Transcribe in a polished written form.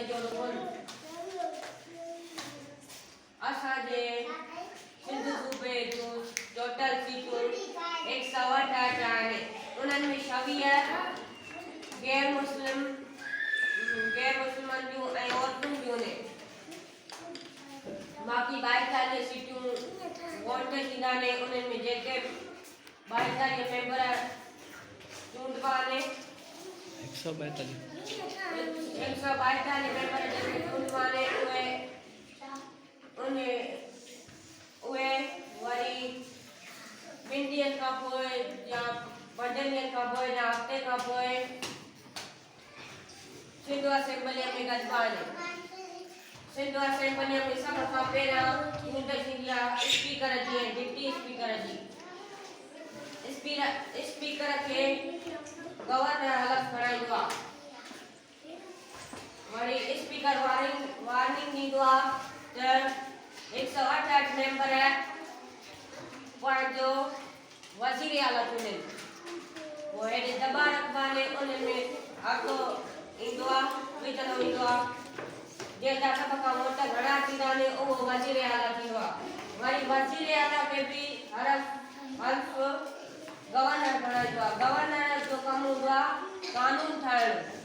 जो रुकन असांजे सिंध सूबे जो टोटल सीटूं 108 आहिनि। उन्हनि में 26 गैर मुस्लिमन जूं ऐं औरतुनि जूं आहिनि। बाक़ी 42 सीटूं वोट थींदा आहिनि। उन्हनि में जेके 42 मेंबर चूंडबा आहिनि 142 मेंबर जेके चूंडबा आहिनि उहे वरी 2 ॾींहंनि खां पोइ या 5 ॾींहंनि खां पोइ या हफ़्ते खां पोइ सिंध असेंबलीअ में गॾिबा आहिनि। सिंध असेंबलीअ में सभ खां पहिरियां चूंड थींदी आहे स्पीकर जी ऐं डिप्टी स्पीकर जी। स्पीकर खे गवर्नर हलफ़ खणाईंदो आहे। वरी स्पीकर वार्निंग ॾींदो आहे त 108 मेंबर पंहिंजो वज़ीर आला चूंडनि। वो हेॾे दॿा रखबा आहिनि। उन्हनि में हक़ ईंदो आहे विझंदो ईंदो आहे। जंहिंजा सभ खां वोट घणा थींदा आहिनि उहो वज़ीर आला थींदो आहे। वरी वज़ीर आला खे बि हल्फ़ गवर्नर खणाईंदो आहे। गवर्नर जो कमु हूंदो आहे कानून ठाहिणु।